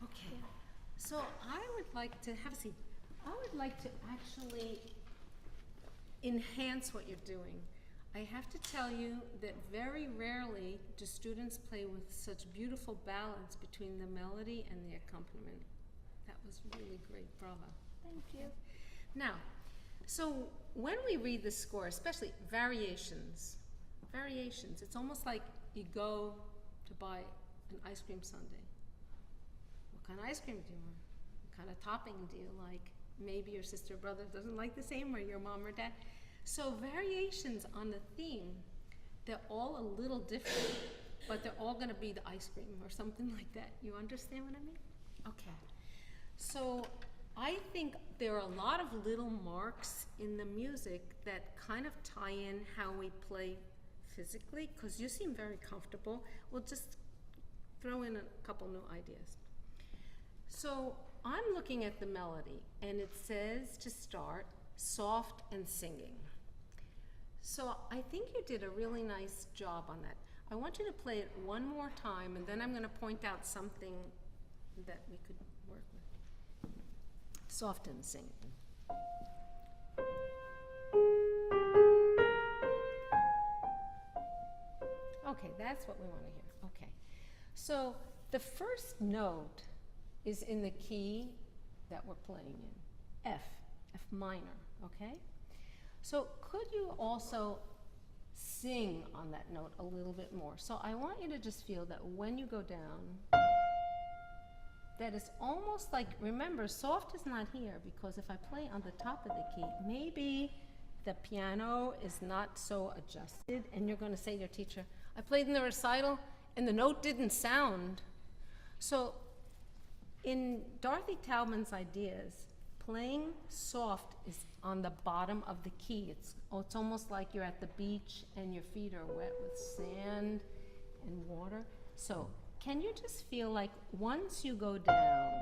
Okay. So I would like to have a seat. I would like to actually enhance what you're doing. I have to tell you that very rarely do students play with such beautiful balance between the melody and the accompaniment. That was really great. Bravo. Thank you. Now, so when we read the score, especially variations, it's almost like you go to buy an ice cream sundae. What kind of ice cream do you want? What kind of topping do you like? Maybe your sister or brother doesn't like the same, or your mom or dad. So variations on the theme, they're all a little different, but they're all going to be the ice cream or something like that. You understand what I mean? Okay. So I think there are a lot of little marks in the music that kind of tie in how we play physically, because you seem very comfortable. We'll just throw in a couple new ideas. So I'm looking at the melody, and it says to start, soft and singing. So I think you did a really nice job on that. I want you to play it one more time, and then I'm going to point out something that we could work with. Soft and singing. Okay, that's what we want to hear. Okay. So the first note is in the key that we're playing in, F minor, okay? So could you also sing on that note a little bit more? So I want you to just feel that when you go down, that it's almost like, remember, soft is not here, because if I play on the top of the key, maybe the piano is not so adjusted, and you're going to say to your teacher, I played in the recital and the note didn't sound. So in Dorothy Taubman's ideas, playing soft is on the bottom of the key. It's almost like you're at the beach and your feet are wet with sand and water. So can you just feel like once you go down,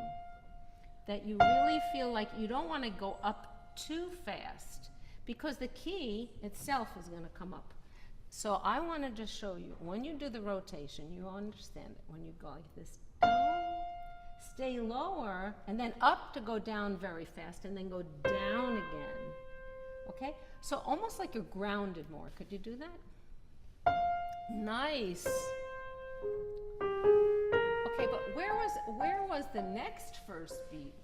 that you really feel like you don't want to go up too fast, because the key itself is going to come up. So I want to just show you, when you do the rotation, you understand it. When you go like this, stay lower, and then up to go down very fast, and then go down again. Okay? So almost like you're grounded more. Could you do that? Nice. Okay, but where was the next first beat?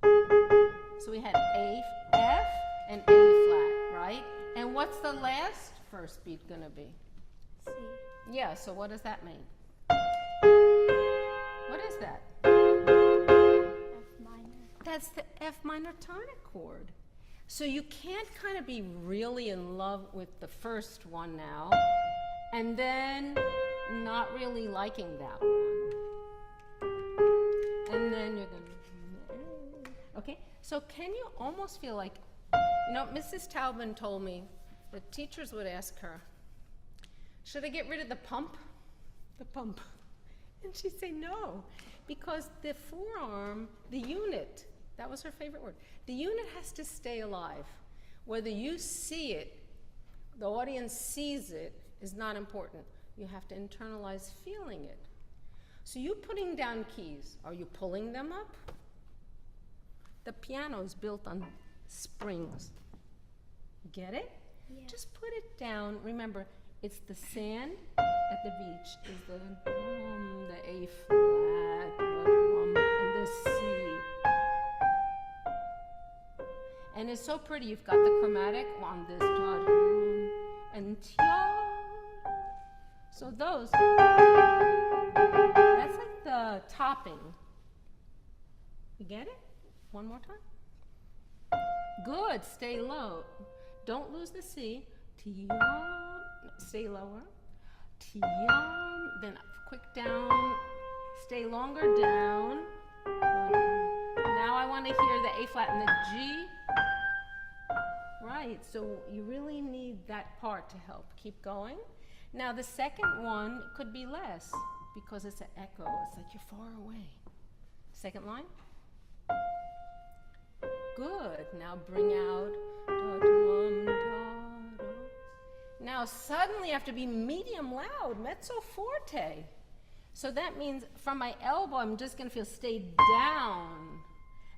So we had A, F, and A flat, right? And what's the last first beat gonna be? C. Yeah, so what does that mean? What is that? F minor. That's the F minor tonic chord. So you can't kind of be really in love with the first one now, and then not really liking that one. And then you're gonna, okay? So can you almost feel like, you know, Mrs. Taubman told me that teachers would ask her, should I get rid of the pump? The pump. And she'd say no, because the forearm, the unit, that was her favorite word, the unit has to stay alive. Whether you see it, the audience sees it, is not important. You have to internalize feeling it. So you putting down keys, are you pulling them up? The piano is built on springs. Get it? Yeah. Just put it down. Remember, it's the sand at the beach is the A flat, and the C. And it's so pretty. You've got the chromatic on this and tia. So those, that's like the topping. You get it? One more time. Good. Stay low. Don't lose the C. Tia. Stay lower. Tia. Then quick down. Stay longer down. Now I want to hear the A flat and the G. Right. So you really need that part to help. Keep going. Now the second one could be less because it's an echo. It's like you're far away. Second line. Good. Now bring out. Now suddenly you have to be medium loud, mezzo forte. So that means from my elbow, I'm just gonna feel stay down.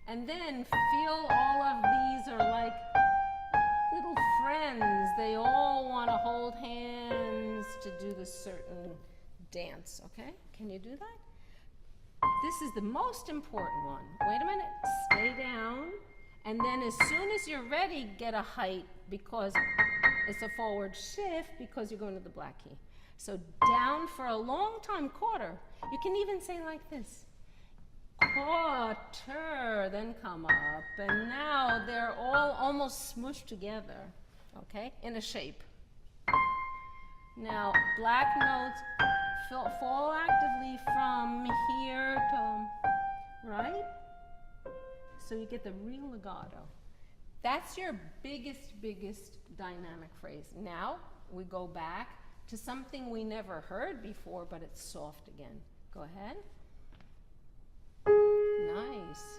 And then feel all of these are like little friends. They all wanna hold hands to do this certain dance, okay? Can you do that? This is the most important one. Wait a minute, stay down. And then as soon as you're ready, get a height because it's a forward shift because you're going to the black key. So down for a long time, quarter. You can even say like this. Quarter, then come up. And now they're all almost smushed together, okay, in a shape. Now, black notes fall actively from here to, right? So you get the real legato. That's your biggest dynamic phrase. Now, we go back to something we never heard before, but it's soft again. Go ahead. Nice.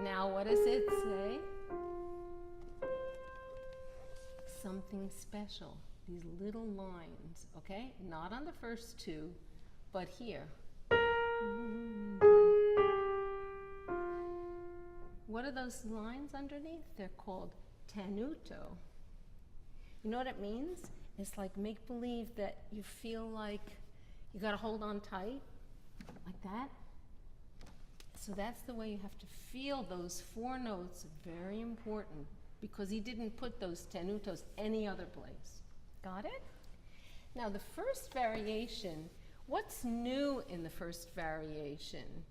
Now, what does it say? Something special. These little lines, okay? Not on the first two, but here. What are those lines underneath? They're called tenuto. You know what it means? It's like make believe that you feel like you gotta hold on tight, like that. So that's the way you have to feel those four notes, very important, because he didn't put those tenutos any other place. Got it? Now the first variation, what's new in the first variation?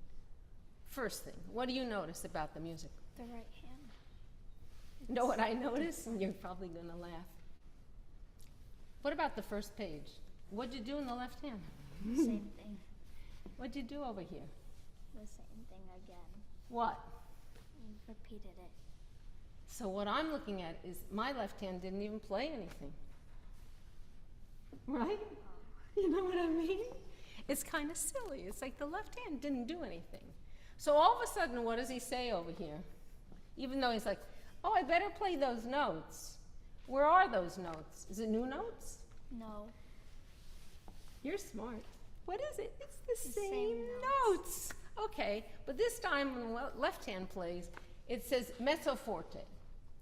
First thing, what do you notice about the music? The right hand. Know what I notice? And you're probably gonna laugh. What about the first page? What'd you do in the left hand? Same thing. What'd you do over here? The same thing again. What? Repeated it. So what I'm looking at is my left hand didn't even play anything. Right? You know what I mean? It's kind of silly. It's like the left hand didn't do anything. So all of a sudden, what does he say over here? Even though he's like, oh, I better play those notes. Where are those notes? Is it new notes? No. You're smart. What is it? It's the The same same notes. Okay, but this time when the left hand plays, it says mezzo forte.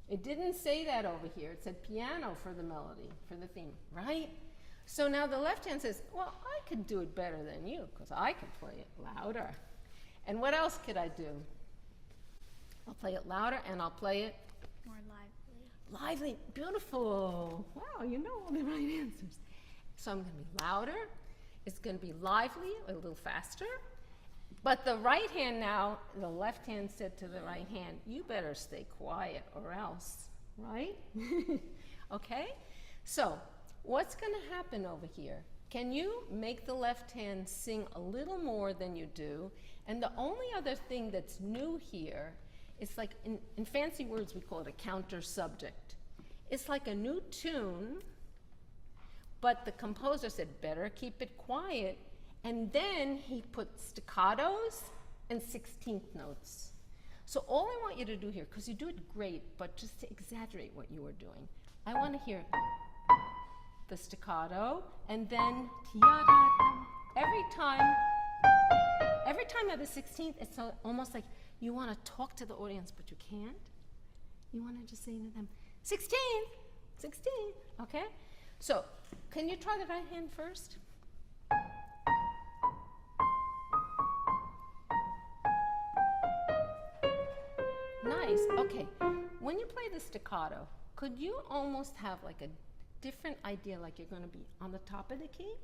It didn't say that over here. It said piano for the melody, for the theme, right? So now the left hand says, well, I could do it better than you because I can play it louder. And what else could I do? I'll play it louder and I'll play it More lively. lively. Beautiful. Wow, you know all the right answers. So I'm going to be louder. It's going to be lively, a little faster. But the right hand now, the left hand said to the right hand, you better stay quiet or else, right? Okay? So what's going to happen over here? Can you make the left hand sing a little more than you do? And the only other thing that's new here, it's like, in fancy words, we call it a counter subject. It's like a new tune, but the composer said, better keep it quiet. And then he put staccatos and 16th notes. So all I want you to do here, because you do it great, but just to exaggerate what you were doing, I want to hear the staccato, and then every time at the 16th, it's almost like you want to talk to the audience, but you can't. You want to just say to them, 16, 16, okay? So, can you try the right hand first? Nice, okay. When you play the staccato, could you almost have like a different idea, like you're going to be on the top of the key?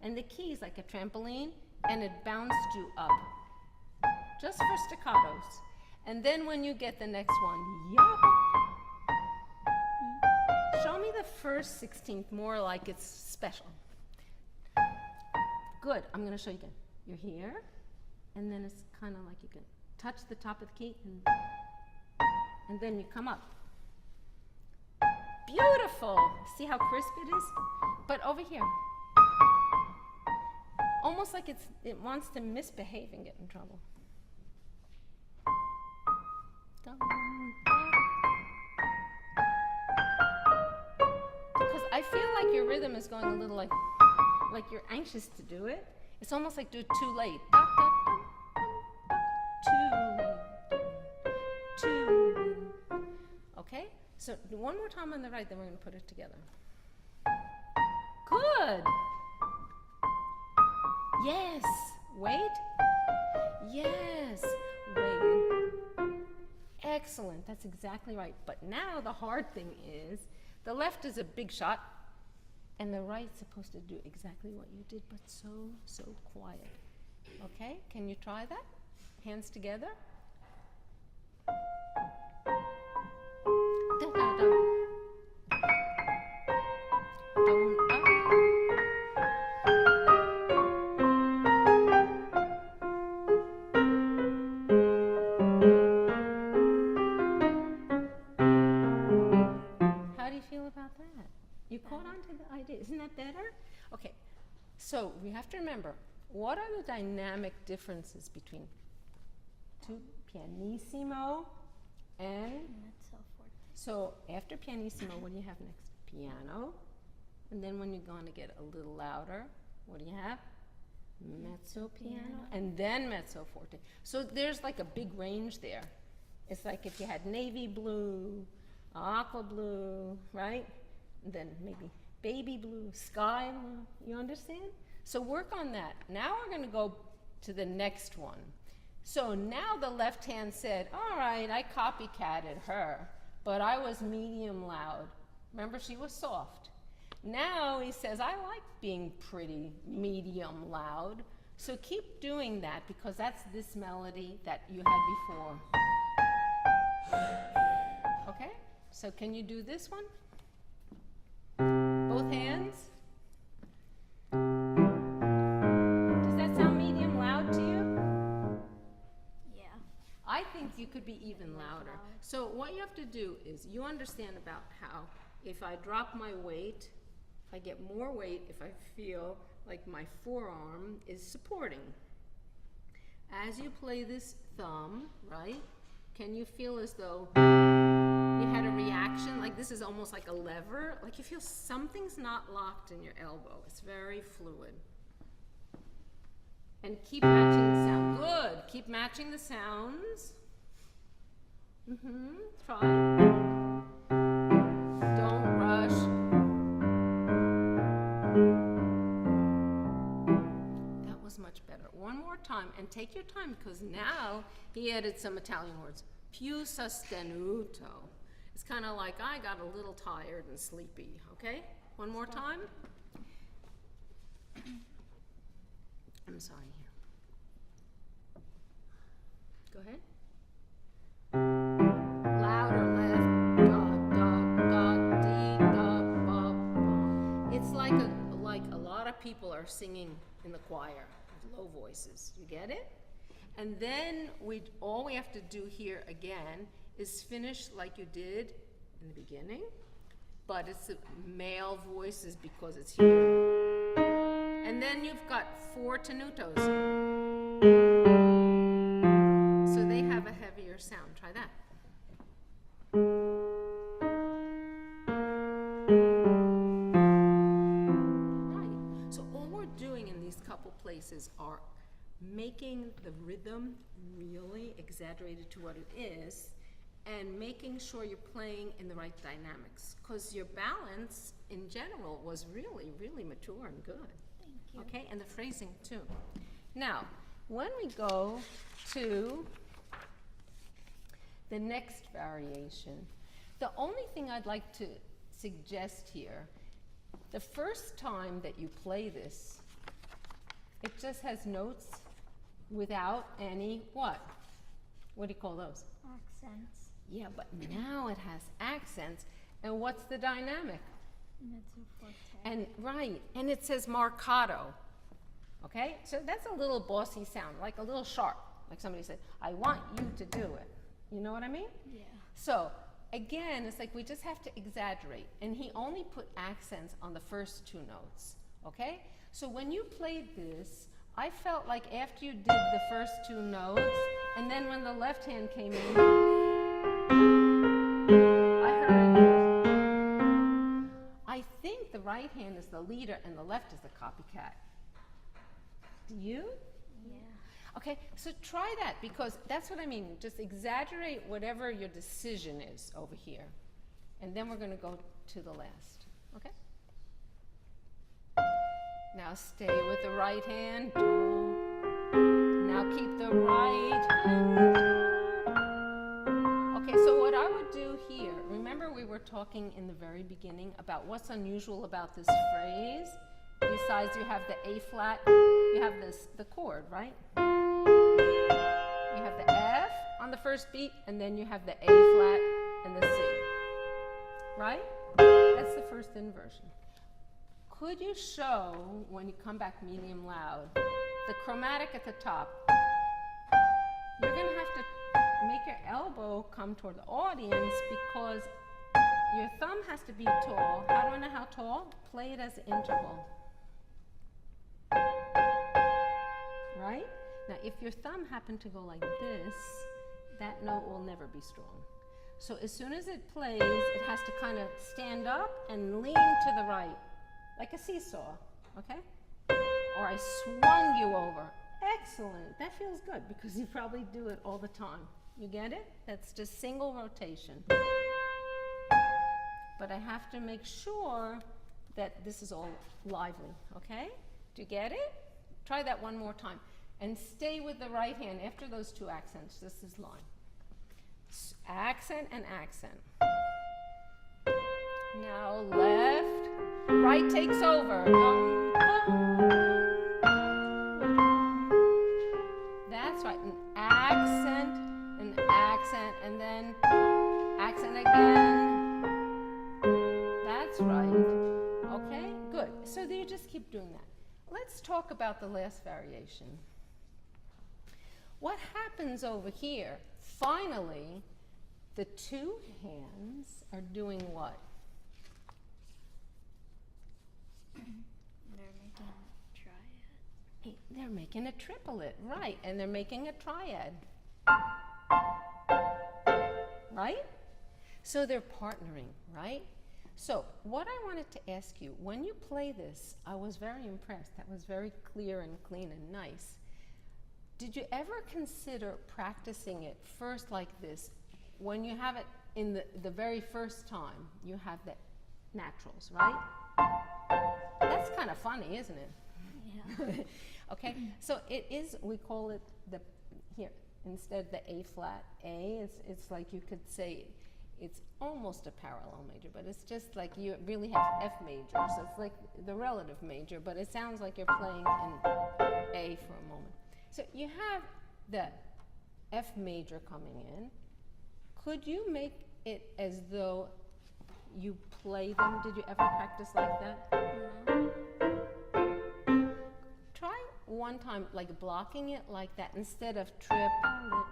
And the key is like a trampoline, and it bounced you up, just for staccatos. And then when you get the next one, yup. Show me the first 16th more like it's special. Good, I'm going to show you again. You're here, and then it's kind of like you can touch the top of the key, and then you come up. Beautiful. See how crisp it is? But over here, almost like it wants to misbehave and get in trouble. Because I feel like your rhythm is going a little like, like you're anxious to do it. It's almost like do it too late. Da, da, da. Too late. Okay? So do one more time on the right, then we're going to put it together. Good. Yes. Wait. Yes. Wait. Excellent. That's exactly right. But now the hard thing is the left is a big shot and the right's supposed to do exactly what you did, but so quiet. Okay? Can you try that? Hands together. Da, da, da. How do you feel about that? You caught on to the idea. Isn't that better? Okay. So we have to remember, what are the dynamic differences between two pianissimo and Mezzo forte. so after pianissimo, what do you have next? Piano. And then when you're going to get a little louder, what do you have? Mezzo piano. And then mezzo forte. So there's like a big range there. It's like if you had navy blue, aqua blue, right? And then maybe baby blue, sky blue. You understand? So work on that. Now we're going to go to the next one. So now the left hand said, all right, I copycatted her, but I was medium loud. Remember, she was soft. Now he says, I like being pretty medium loud. So keep doing that because that's this melody that you had before. Okay? So can you do this one? Both hands? Does that sound medium loud to you? Yeah. I think you could be even louder. So what you have to do is you understand about how if I drop my weight, I get more weight if I feel like my forearm is supporting. As you play this thumb, right, can you feel as though you had a reaction? Like this is almost like a lever. Like you feel something's not locked in your elbow. It's very fluid. And keep matching the sound. Good. Keep matching the sounds. Try. Don't rush. That was much better. One more time, and take your time because now he added some Italian words. Più sostenuto. It's kind of like I got a little tired and sleepy. Okay? One more time. I'm sorry here. Go ahead. Louder left. Da, da, da, dee, da, ba, ba. It's like a lot of people are singing in the choir with low voices. You get it? And then all we have to do here again is finish like you did in the beginning, but it's the male voices because it's here. And then you've got 4 tenutos. So they have a heavier sound. Try that. Right. So all we're doing in these couple places are making the rhythm really exaggerated to what it is and making sure you're playing in the right dynamics because your balance in general was really, really mature and good. Thank you. Okay, and the phrasing too. Now, when we go to the next variation, the only thing I'd like to suggest here, the first time that you play this, it just has notes without any what? What do you call those? Accents. Yeah, but now it has accents. And what's the dynamic? Mezzo forte. And right, and it says marcato. Okay? So that's a little bossy sound, like a little sharp. Like somebody said, I want you to do it. You know what I mean? Yeah. So again, it's like we just have to exaggerate. And he only put accents on the first 2 notes. Okay? So when you played this, I felt like after you did the first 2 notes, and then when the left hand came in, I heard, I think the right right hand is the leader and the left is the copycat. Do you? Yeah. Okay, so try that, because that's what I mean. Just exaggerate whatever your decision is over here. And then we're going to go to the last. Okay? Now stay with the right hand. Do. Now keep the right hand. Okay, so what I would do here, remember we were talking in the very beginning about what's unusual about this phrase. Besides you have the A flat, you have the chord, right? You have the F on the first beat, and then you have the A flat and the C, right? That's the first inversion. Could you show, when you come back medium loud, the chromatic at the top? You're going to have to make your elbow come toward the audience because your thumb has to be tall. How do I know how tall? Play it as an interval. Right? Now, if your thumb happened to go like this, that note will never be strong. So as soon as it plays, it has to kind of stand up and lean to the right, like a seesaw, okay? Or I swung you over. Excellent. That feels good because you probably do it all the time. You get it? That's just single rotation. But I have to make sure that this is all lively, okay? Do you get it? Try that one more time. And stay with the right hand after those two accents. This is line. Accent and accent. Now left. Right takes over. That's right. An accent, and then accent again. That's right. Okay, good. So you just keep doing that. Let's talk about the last variation. What happens over here? Finally, the two hands are doing what? They're making a triad. They're making a triplet, right? And they're making a triad. Right? So they're partnering, right? So what I wanted to ask you, when you play this, I was very impressed. That was very clear and clean and nice. Did you ever consider practicing it first like this? When you have it in the very first time, you have the naturals, right? That's kind of funny, isn't it? Yeah. Okay, so it is, we call it here, instead of the A flat A, it's like you could say, it's almost a parallel major, but it's just like you really have F major, so it's like the relative major, but it sounds like you're playing in A for a moment. So you have the F major coming in. Could you make it as though you play them? Did you ever practice like that? No. Try one time, like blocking it like that instead of triple.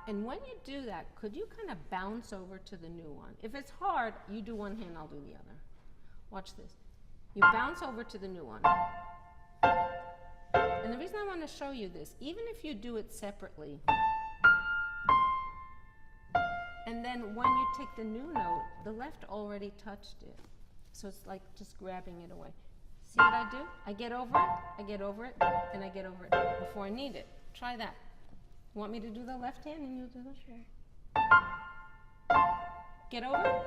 And when you do that, could you kind of bounce over to the new one? If it's hard, you do one hand, I'll do the other. Watch this. You bounce over to the new one. And the reason I want to show you this, even if you do it separately, and then when you take the new note, the left already touched it. So it's like just grabbing it away. See what I do? I get over it, and I get over it before I need it. Try that. You want me to do the left hand and you do the? Sure. Get over,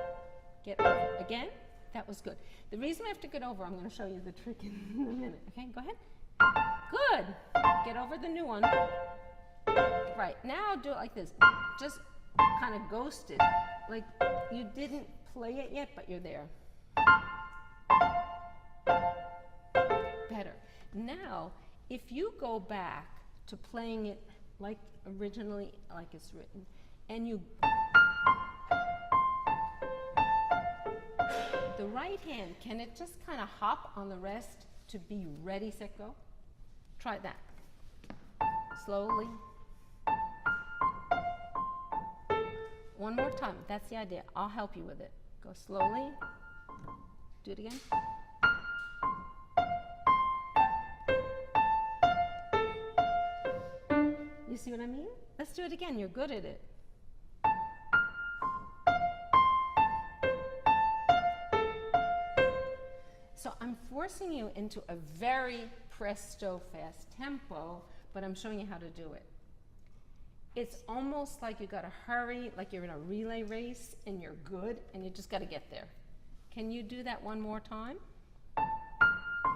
get over. Again, that was good. The reason I have to get over, I'm going to show you the trick in a minute. Okay, go ahead. Good. Get over the new one. Right, now do it like this. Just kind of ghost it. Like you didn't play it yet, but you're there. Better. Now, if you go back to playing it like originally, like it's written, and you, the right hand, can it just kind of hop on the rest to be ready, set, go? Try that. Slowly. One more time. That's the idea. I'll help you with it. Go slowly. Do it again. You see what I mean? Let's do it again. You're good at it. I'm forcing you into a very presto fast tempo, but I'm showing you how to do it. It's almost like you gotta hurry, like you're in a relay race and you're good and you just gotta get there. Can you do that one more time?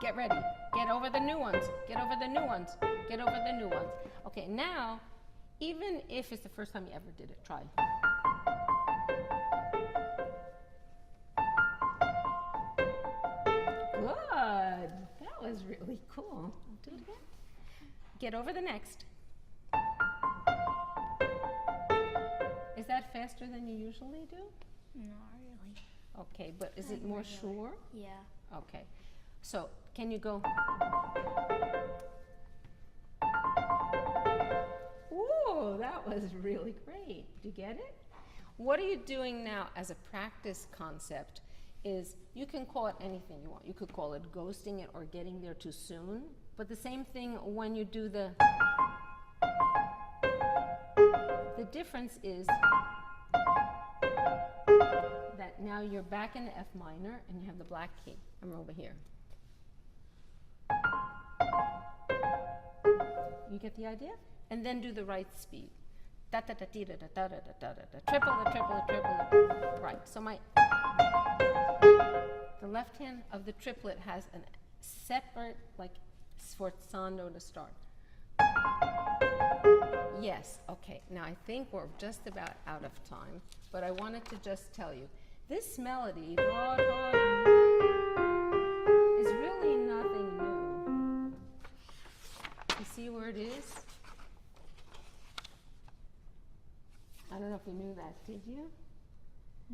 Get ready. Get over the new ones. Get over the new ones. Get over the new ones. Okay, now, even if it's the first time you ever did it, try. Good. That was really cool. Do it again. Get over the next. Is that faster than you usually do? Not really. Okay, but is it Not more regular. sure? Yeah. Okay. So, can you go? Ooh, that was really great. Do you get it? What are you doing now as a practice concept is you can call it anything you want. You could call it ghosting it or getting there too soon. But the same thing when you do the difference is that now you're back in the F minor and you have the black key. I'm over here. You get the idea? And then do the right speed. Da da da da da da da da da da. Triple it, triple it, triple it. Right. So the left hand of the triplet has a separate, like, sforzando to start. Yes, okay. Now I think we're just about out of time, but I wanted to just tell you, this melody is really nothing new. You see where it is? I don't know if you knew that, did you?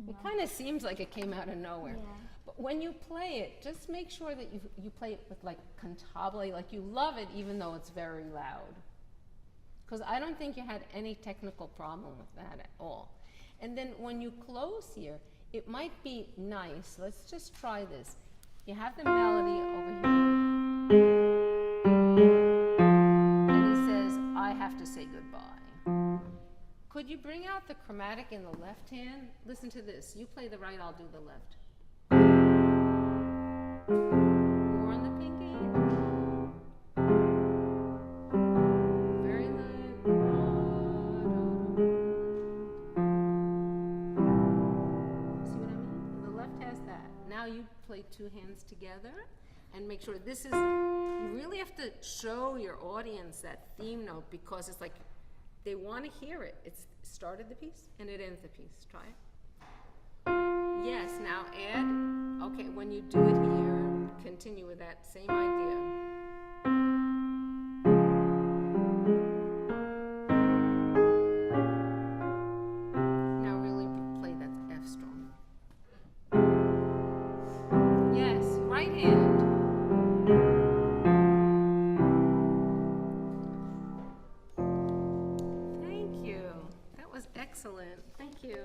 No. It kind of seems like it came out of nowhere. Yeah. But when you play it, just make sure that you play it with like cantabile, like you love it even though it's very loud. Because I don't think you had any technical problem with that at all. And then when you close here, it might be nice. Let's just try this. You have the melody over here. And he says, I have to say goodbye. Could you bring out the chromatic in the left hand? Listen to this. You play the right, I'll do the left. More on the pinky. Very low. See what I mean? And the left has that. Now you play two hands together and make sure this is, you really have to show your audience that theme note because it's like, they want to hear it. It's started the piece and it ends the piece. Try it. Yes, now add. Okay, when you do it here, continue with that same idea. Now really play that F strong. Yes, right hand. Excellent. Thank you.